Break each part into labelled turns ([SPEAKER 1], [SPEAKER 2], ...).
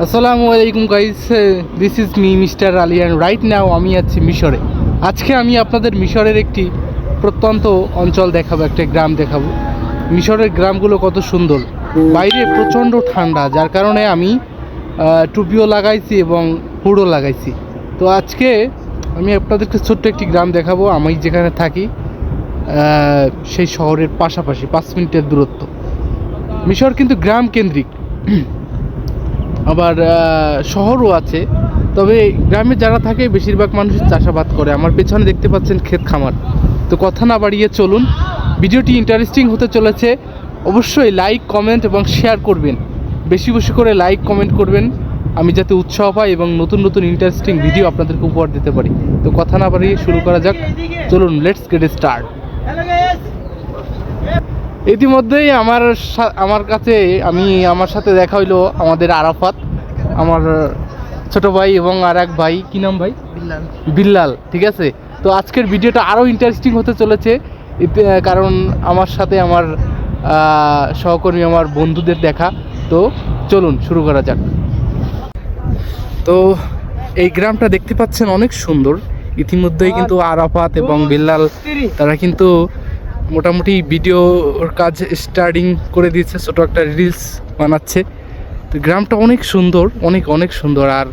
[SPEAKER 1] আসসালামু আলাইকুম guys, this is me mister Ali and right now আমি আছি মিশরে। আজকে আমি আপনাদের মিশরের একটি প্রত্যন্ত অঞ্চল দেখাবো, একটা গ্রাম দেখাবো। মিশরের গ্রামগুলো কত সুন্দর। বাইরে প্রচণ্ড ঠান্ডা, যার কারণে আমি টুপিও লাগাইছি এবং হুডও লাগাইছি। তো আজকে আমি আপনাদেরকে ছোট্ট একটি গ্রাম দেখাবো। আমি যেখানে থাকি সেই শহরের পাশাপাশি 5 মিনিটের দূরত্ব। মিশর কিন্তু গ্রাম কেন্দ্রিক, আবার শহরও আছে। তবে গ্রামে যারা থাকে বেশিরভাগ মানুষ চাষাবাদ করে। আমার পেছনে দেখতে পাচ্ছেন ক্ষেত খামার। তো কথা না বাড়িয়ে চলুন, ভিডিওটি ইন্টারেস্টিং হতে চলেছে। অবশ্যই লাইক, কমেন্ট এবং শেয়ার করবেন, বেশি বেশি করে লাইক কমেন্ট করবেন, আমি যাতে উৎসাহ পাই এবং নতুন নতুন ইন্টারেস্টিং ভিডিও আপনাদেরকে উপহার দিতে পারি। তো কথা না বাড়িয়ে শুরু করা যাক, চলুন, লেটস গেট স্টার্ট। ইতিমধ্যেই আমার কাছে আমার সাথে দেখা হইলো আমাদের আরাফাত, আমার ছোট ভাই, এবং আর এক ভাই, কি নাম ভাই? বিল্লাল। ঠিক আছে, তো আজকের ভিডিওটা আরও ইন্টারেস্টিং হতে চলেছে, কারণ আমার সাথে আমার সহকর্মী, আমার বন্ধুদের দেখা। তো চলুন শুরু করা যাক। তো এই গ্রামটা দেখতে পাচ্ছেন অনেক সুন্দর। ইতিমধ্যেই কিন্তু আরাফাত এবং বিল্লাল তারা কিন্তু মোটামুটি ভিডিওর কাজ স্টার্টিং করে দিয়েছে, ছোটো একটা রিলস বানাচ্ছে। তো গ্রামটা অনেক সুন্দর, অনেক অনেক সুন্দর। আর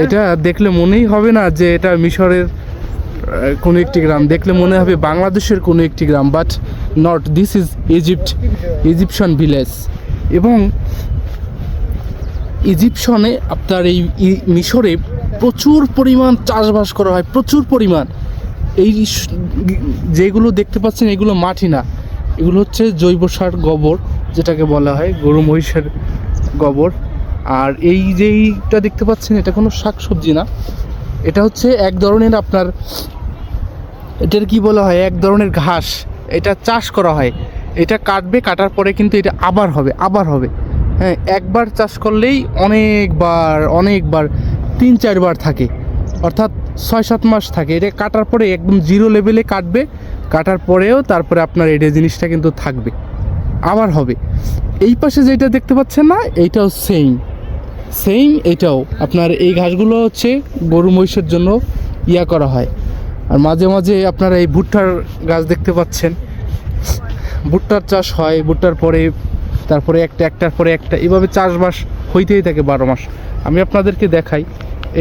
[SPEAKER 1] এটা দেখলে মনেই হবে না যে এটা মিশরের কোনো একটি গ্রাম, দেখলে মনে হবে বাংলাদেশের কোনো একটি গ্রাম, but not, this is Egyptian village. এবং ইজিপশনে আপনার এই মিশরে প্রচুর পরিমাণ চাষবাস করা হয়, প্রচুর পরিমাণ। এই যেগুলো দেখতে পাচ্ছেন এগুলো মাটি না, এগুলো হচ্ছে জৈব সার, গোবর যেটাকে বলা হয়, গরু মহিষের গোবর। আর এই যেইটা দেখতে পাচ্ছেন এটা কোনো শাকসবজি না, এটা হচ্ছে এক ধরনের আপনার, এটার কি বলা হয়, এক ধরনের ঘাস। এটা চাষ করা হয়, এটা কাটবে, কাটার পরে কিন্তু এটা আবার হবে। হ্যাঁ, একবার চাষ করলেই অনেকবার 3-4 বার থাকে, অর্থাৎ 6-7 মাস থাকে। এটা কাটার পরে একদম জিরো লেভেলে কাটবে, কাটার পরেও তারপরে আপনার এটা জিনিসটা কিন্তু থাকবে, আবার হবে। এই পাশে যেটা দেখতে পাচ্ছেন না, এইটাও সেম এটাও আপনার, এই ঘাসগুলো হচ্ছে গরু মহিষের জন্য করা হয়। আর মাঝে মাঝে আপনারা এই ভুট্টার গাছ দেখতে পাচ্ছেন, ভুট্টার চাষ হয়, ভুট্টার পরে তারপরে একটার পরে একটা, এভাবে চাষবাস হইতেই থাকে 12 মাস। আমি আপনাদেরকে দেখাই,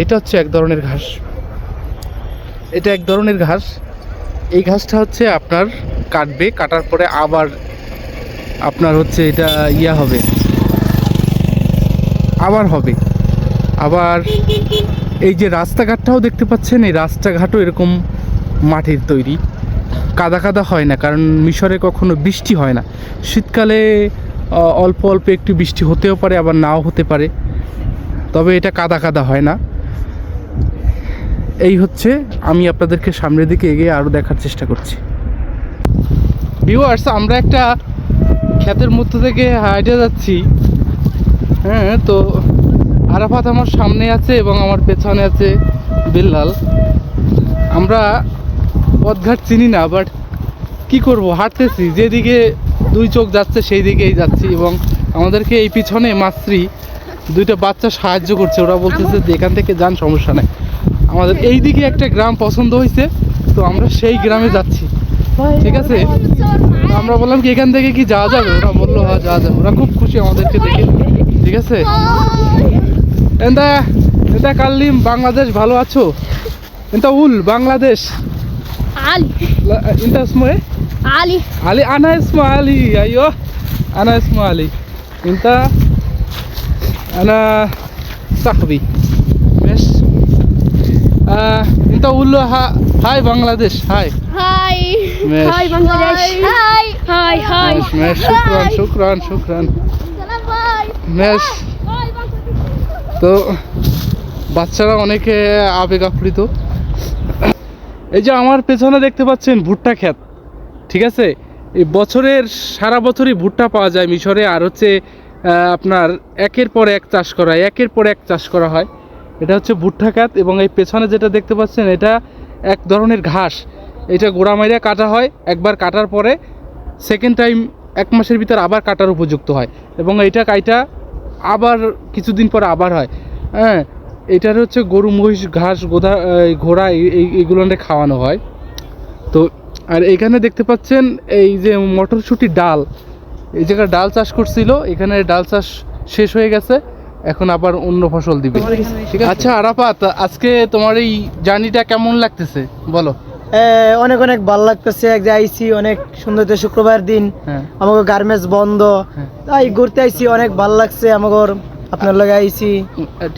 [SPEAKER 1] এটা হচ্ছে এক ধরনের ঘাস, এটা এক ধরনের ঘাস। এই ঘাসটা হচ্ছে আপনার কাটবে, কাটার পরে আবার আপনার হচ্ছে এটা হবে, আবার এই যে রাস্তাঘাটটাও দেখতে পাচ্ছেন, এই রাস্তাঘাটও এরকম মাটির তৈরি, কাদা হয় না, কারণ মিশরে কখনো বৃষ্টি হয় না। শীতকালে অল্প অল্প একটু বৃষ্টি হতেও পারে, আবার নাও হতে পারে, তবে এটা কাদা হয় না। এই হচ্ছে, আমি আপনাদেরকে সামনের দিকে এগিয়ে আরও দেখার চেষ্টা করছি। ভিউয়ার্স, আমরা একটা ক্ষেতের মধ্যে থেকে হাঁটে যাচ্ছি। হ্যাঁ, তো আরাফাত আমার সামনে আছে এবং আমার পেছনে আছে বিল্লাল। আমরা পথঘাট চিনি না, বাট কি করব, হাঁটতেছি, যেদিকে 2 চোখ যাচ্ছে সেই দিকেই যাচ্ছি। এবং আমাদেরকে এই পিছনে মাছরি 2টা বাচ্চা সাহায্য করছে, ওরা বলতেছে যে এখান থেকে যান, সমস্যা নেই। আমাদের এই দিকে একটা গ্রাম পছন্দ হয়েছে, তো আমরা সেই গ্রামে যাচ্ছি। ঠিক আছে, আমরা বললাম কি এখান থেকে কি যাওয়া যাবে, ওরা বললো হ্যাঁ যাওয়া যাবে। ওরা খুব খুশি আমাদেরকে দেখে। ঠিক আছে, এটা কাল্লিম, বাংলাদেশ, ভালো আছো? এটা বাংলাদেশ انت اسمه ايه؟ علي انا اسمه علي. ايوه انا اسمه علي. انا صاحبي ماشي. انت قول له هاي بنغلاديش. هاي
[SPEAKER 2] بنغلاديش. هاي
[SPEAKER 1] ماشي شكرا ماشي. তো বাচ্চারা অনেকে আবেগ আপ্লুত। এই যে আমার পেছনে দেখতে পাচ্ছেন ভুট্টা ক্ষেত। ঠিক আছে, এই বছরের সারা বছরই ভুট্টা পাওয়া যায় মিশরে। আর হচ্ছে আপনার একের পর এক চাষ করা হয়। এটা হচ্ছে ভুট্টা ক্ষেত। এবং এই পেছনে যেটা দেখতে পাচ্ছেন এটা এক ধরনের ঘাস, এটা গোড়া মাইরা কাটা হয়। একবার কাটার পরে সেকেন্ড টাইম 1 মাসের ভিতর আবার কাটার উপযুক্ত হয়। এবং এইটা কাইটা আবার কিছুদিন পরে আবার হয়। হ্যাঁ, এটার হচ্ছে গরু মহিষ ঘাস ঘোড়া এইগুলো খাওয়ানো হয়। তো আর এখানে দেখতে পাচ্ছেন এই যে মটরশুঁটি ডাল, এই জায়গায় ডাল চাষ করছিল, এখানে ডাল চাষ শেষ হয়ে গেছে, এখন আবার অন্য ফসল দিবে। ঠিক আছে। আচ্ছা আরাফাত, আজকে তোমার এই জার্নিটা কেমন লাগতেছে বলো?
[SPEAKER 3] অনেক অনেক ভালো লাগতেছে। এক যে আইসি অনেক সুন্দর, তো শুক্রবার দিন
[SPEAKER 1] হ্যাঁ।
[SPEAKER 3] আমাকে গার্মেন্টস বন্ধ,
[SPEAKER 1] হ্যাঁ।
[SPEAKER 3] তাই ঘুরতে আইসি, অনেক ভালো লাগছে আমাকে। আপনার লগে আইসি,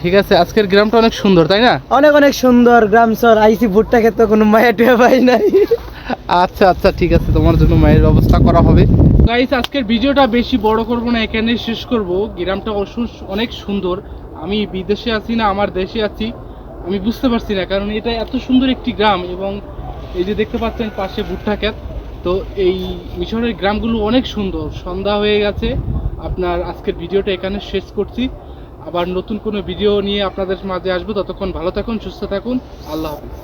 [SPEAKER 1] ঠিক আছে, আজকের গ্রামটা অনেক সুন্দর তাই না?
[SPEAKER 3] অনেক অনেক সুন্দর গ্রাম সর আইসি। ভুট্টা খেতে কোনো মায়া টুয়া পাই নাই।
[SPEAKER 1] আচ্ছা আচ্ছা ঠিক আছে, তোমার জন্য মায়ের ব্যবস্থা করা হবে। গাইস, আজকের ভিডিওটা বেশি বড় করব না, এখানে শেষ করব। গ্রামটা অনেক সুন্দর। আমি বিদেশে আছি না আমার দেশে আছি আমি বুঝতে পারছি না, কারণ এটা এত সুন্দর একটি গ্রাম, এবং এই যে দেখতে পাচ্ছেন পাশে ভুট্টা ক্ষেত। তো এই মিশরের গ্রামগুলো অনেক সুন্দর। সন্ধ্যা হয়ে গেছে, আপনার আজকের ভিডিওটা এখানে শেষ করছি। আবার নতুন কোনো ভিডিও নিয়ে আপনাদের মাঝে আসবো। ততক্ষণ ভালো থাকুন, সুস্থ থাকুন, আল্লাহ হাফিজ।